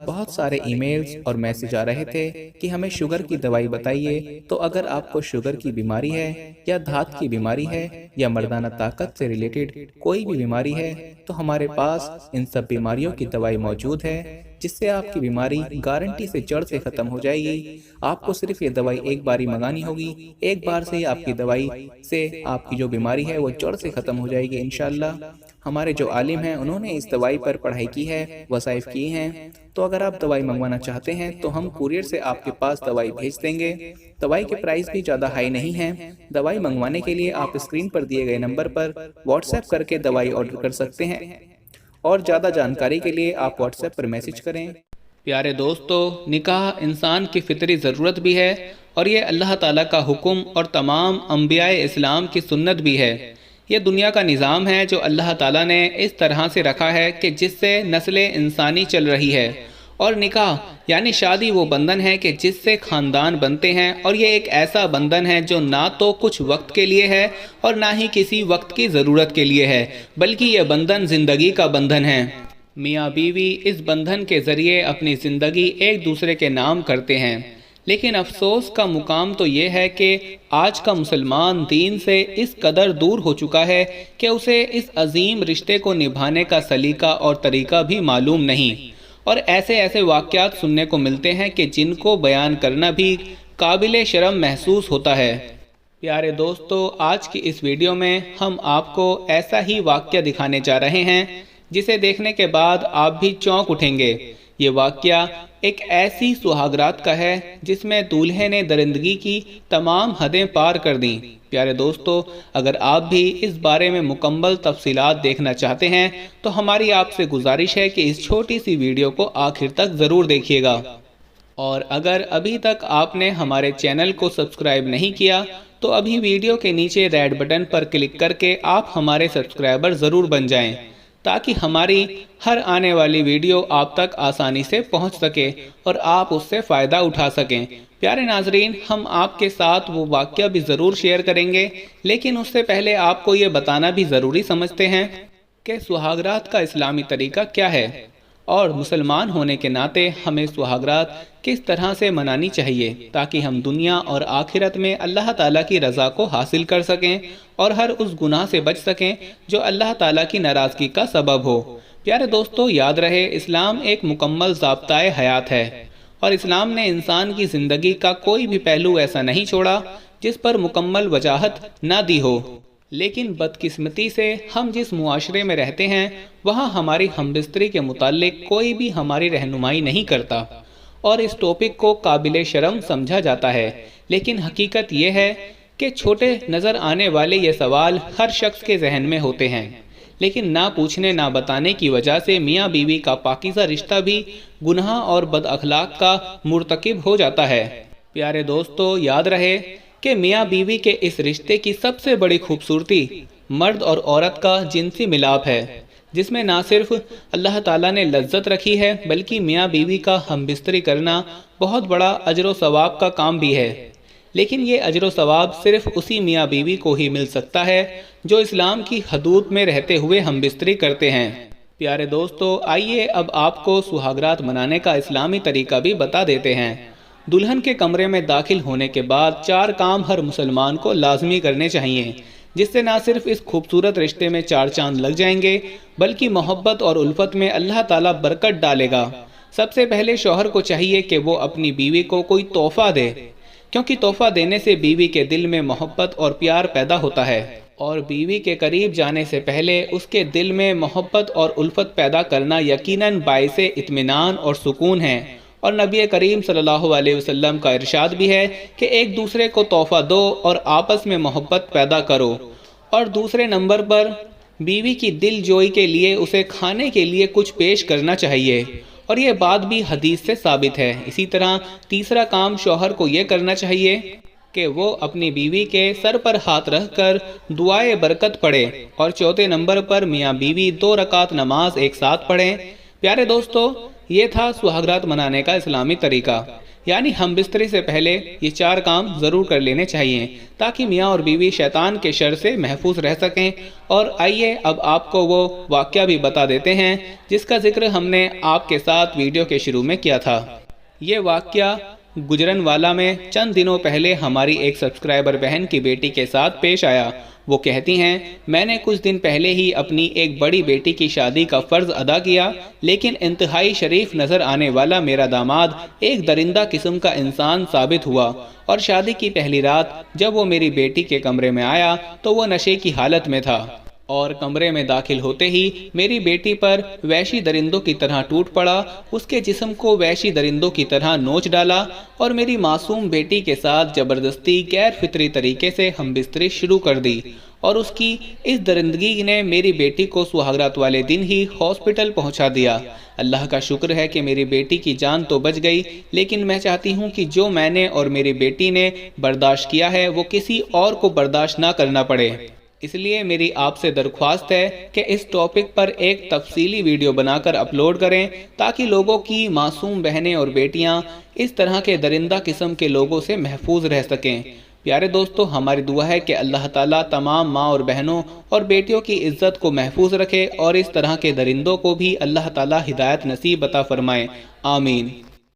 بہت سارے e mails اور میسج آ رہے تھے کہ ہمیں شوگر کی دوائی بتائیے۔ تو اگر آپ کو شوگر کی بیماری ہے یا دھات کی بیماری ہے یا مردانہ طاقت سے ریلیٹڈ کوئی بھی بیماری ہے تو ہمارے پاس ان سب بیماریوں کی دوائی موجود ہے، جس سے آپ کی بیماری گارنٹی سے جڑ سے ختم ہو جائے گی۔ آپ کو صرف یہ دوائی ایک باری منگانی ہوگی، ایک بار سے ہی آپ کی دوائی سے آپ کی جو بیماری ہے وہ جڑ سے ختم ہو جائے گی انشاءاللہ۔ ہمارے جو عالم ہیں انہوں نے اس دوائی پر پڑھائی کی ہے، وظائف کیے ہیں۔ تو اگر آپ دوائی منگوانا چاہتے ہیں تو ہم کوریئر سے آپ کے پاس دوائی بھیج دیں گے۔ دوائی کے پرائس بھی زیادہ ہائی نہیں ہیں۔ دوائی منگوانے کے لیے آپ اسکرین پر دیے گئے نمبر پر واٹس ایپ کر کے دوائی آرڈر کر سکتے ہیں، اور زیادہ جانکاری کے لیے آپ واٹس ایپ پر میسج کریں۔ پیارے دوستو، نکاح انسان کی فطری ضرورت بھی ہے، اور یہ اللہ تعالیٰ کا حکم اور تمام انبیاء اسلام کی سنت بھی ہے۔ یہ دنیا کا نظام ہے جو اللہ تعالیٰ نے اس طرح سے رکھا ہے کہ جس سے نسل انسانی چل رہی ہے، اور نکاح یعنی شادی وہ بندھن ہے کہ جس سے خاندان بنتے ہیں، اور یہ ایک ایسا بندھن ہے جو نہ تو کچھ وقت کے لیے ہے اور نہ ہی کسی وقت کی ضرورت کے لیے ہے، بلکہ یہ بندھن زندگی کا بندھن ہے۔ میاں بیوی اس بندھن کے ذریعے اپنی زندگی ایک دوسرے کے نام کرتے ہیں، لیکن افسوس کا مقام تو یہ ہے کہ آج کا مسلمان دین سے اس قدر دور ہو چکا ہے کہ اسے اس عظیم رشتے کو نبھانے کا سلیقہ اور طریقہ بھی معلوم نہیں، اور ایسے واقعات سننے کو ملتے ہیں کہ جن کو بیان کرنا بھی قابل شرم محسوس ہوتا ہے۔ پیارے دوستو، آج کی اس ویڈیو میں ہم آپ کو ایسا ہی واقعہ دکھانے جا رہے ہیں جسے دیکھنے کے بعد آپ بھی چونک اٹھیں گے۔ یہ واقعہ ایک ایسی سہاگرات کا ہے جس میں دولہے نے درندگی کی تمام حدیں پار کر دیں۔ پیارے دوستو، اگر آپ بھی اس بارے میں مکمل تفصیلات دیکھنا چاہتے ہیں تو ہماری آپ سے گزارش ہے کہ اس چھوٹی سی ویڈیو کو آخر تک ضرور دیکھیے گا، اور اگر ابھی تک آپ نے ہمارے چینل کو سبسکرائب نہیں کیا تو ابھی ویڈیو کے نیچے ریڈ بٹن پر کلک کر کے آپ ہمارے سبسکرائبر ضرور بن جائیں، تاکہ ہماری ہر آنے والی ویڈیو آپ تک آسانی سے پہنچ سکے اور آپ اس سے فائدہ اٹھا سکیں۔ پیارے ناظرین، ہم آپ کے ساتھ وہ واقعہ بھی ضرور شیئر کریں گے، لیکن اس سے پہلے آپ کو یہ بتانا بھی ضروری سمجھتے ہیں کہ سہاگرات کا اسلامی طریقہ کیا ہے، اور مسلمان ہونے کے ناطے ہمیں سہاگرات کس طرح سے منانی چاہیے تاکہ ہم دنیا اور آخرت میں اللہ تعالیٰ کی رضا کو حاصل کر سکیں اور ہر اس گناہ سے بچ سکیں جو اللہ تعالیٰ کی ناراضگی کا سبب ہو۔ پیارے دوستو، یاد رہے، اسلام ایک مکمل ضابطۂ حیات ہے، اور اسلام نے انسان کی زندگی کا کوئی بھی پہلو ایسا نہیں چھوڑا جس پر مکمل وضاحت نہ دی ہو۔ لیکن بدقسمتی سے ہم جس معاشرے میں رہتے ہیں وہاں ہماری ہمبستری کے متعلق کوئی بھی ہماری رہنمائی نہیں کرتا، اور اس ٹاپک کو قابل شرم سمجھا جاتا ہے۔ لیکن حقیقت یہ ہے کہ چھوٹے نظر آنے والے یہ سوال ہر شخص کے ذہن میں ہوتے ہیں، لیکن نہ پوچھنے نہ بتانے کی وجہ سے میاں بیوی کا پاکیزہ رشتہ بھی گناہ اور بد اخلاق کا مرتکب ہو جاتا ہے۔ پیارے دوستو، یاد رہے کہ میاں بیوی کے اس رشتے کی سب سے بڑی خوبصورتی مرد اور عورت کا جنسی ملاپ ہے، جس میں نہ صرف اللہ تعالیٰ نے لذت رکھی ہے بلکہ میاں بیوی کا ہم بستری کرنا بہت بڑا اجر و ثواب کا کام بھی ہے۔ لیکن یہ اجر و ثواب صرف اسی میاں بیوی کو ہی مل سکتا ہے جو اسلام کی حدود میں رہتے ہوئے ہم بستری کرتے ہیں۔ پیارے دوستو، آئیے اب آپ کو سہاگرات منانے کا اسلامی طریقہ بھی بتا دیتے ہیں۔ دلہن کے کمرے میں داخل ہونے کے بعد 4 کام ہر مسلمان کو لازمی کرنے چاہیے، جس سے نہ صرف اس خوبصورت رشتے میں 4 چاند لگ جائیں گے بلکہ محبت اور الفت میں اللہ تعالیٰ برکت ڈالے گا۔ سب سے پہلے شوہر کو چاہیے کہ وہ اپنی بیوی کو کوئی تحفہ دے، کیونکہ تحفہ دینے سے بیوی کے دل میں محبت اور پیار پیدا ہوتا ہے، اور بیوی کے قریب جانے سے پہلے اس کے دل میں محبت اور الفت پیدا کرنا یقیناً باعث اطمینان اور سکون ہے۔ اور نبی کریم صلی اللہ علیہ وسلم کا ارشاد بھی ہے کہ ایک دوسرے کو تحفہ دو اور آپس میں محبت پیدا کرو۔ اور دوسرے نمبر پر بیوی کی دل جوئی کے لیے اسے کھانے کے لیے کچھ پیش کرنا چاہیے، اور یہ بات بھی حدیث سے ثابت ہے۔ اسی طرح تیسرا کام شوہر کو یہ کرنا چاہیے کہ وہ اپنی بیوی کے سر پر ہاتھ رکھ کر دعائے برکت پڑھے، اور چوتھے نمبر پر میاں بیوی 2 رکعت نماز ایک ساتھ پڑھیں۔ پیارے دوستو، یہ تھا سہاگرات منانے کا اسلامی طریقہ۔ یعنی ہم بستری سے پہلے یہ 4 کام ضرور کر لینے چاہیے تاکہ میاں اور بیوی شیطان کے شر سے محفوظ رہ سکیں۔ اور آئیے اب آپ کو وہ واقعہ بھی بتا دیتے ہیں جس کا ذکر ہم نے آپ کے ساتھ ویڈیو کے شروع میں کیا تھا۔ یہ واقعہ گجرانوالہ میں چند دنوں پہلے ہماری ایک سبسکرائبر بہن کی بیٹی کے ساتھ پیش آیا۔ وہ کہتی ہیں، میں نے کچھ دن پہلے ہی اپنی ایک بڑی بیٹی کی شادی کا فرض ادا کیا، لیکن انتہائی شریف نظر آنے والا میرا داماد ایک درندہ قسم کا انسان ثابت ہوا، اور شادی کی پہلی رات جب وہ میری بیٹی کے کمرے میں آیا تو وہ نشے کی حالت میں تھا، اور کمرے میں داخل ہوتے ہی میری بیٹی پر وحشی درندوں کی طرح ٹوٹ پڑا، اس کے جسم کو وحشی درندوں کی طرح نوچ ڈالا اور میری معصوم بیٹی کے ساتھ زبردستی غیر فطری طریقے سے ہم بستری شروع کر دی، اور اس کی اس درندگی نے میری بیٹی کو سہاگرات والے دن ہی ہاسپٹل پہنچا دیا۔ اللہ کا شکر ہے کہ میری بیٹی کی جان تو بچ گئی، لیکن میں چاہتی ہوں کہ جو میں نے اور میری بیٹی نے برداشت کیا ہے وہ کسی اور کو برداشت نہ کرنا پڑے۔ اس لیے میری آپ سے درخواست ہے کہ اس ٹاپک پر ایک تفصیلی ویڈیو بنا کر اپلوڈ کریں تاکہ لوگوں کی معصوم بہنیں اور بیٹیاں اس طرح کے درندہ قسم کے لوگوں سے محفوظ رہ سکیں۔ پیارے دوستو، ہماری دعا ہے کہ اللہ تعالیٰ تمام ماں اور بہنوں اور بیٹیوں کی عزت کو محفوظ رکھے اور اس طرح کے درندوں کو بھی اللہ تعالیٰ ہدایت نصیب عطا فرمائے۔ آمین۔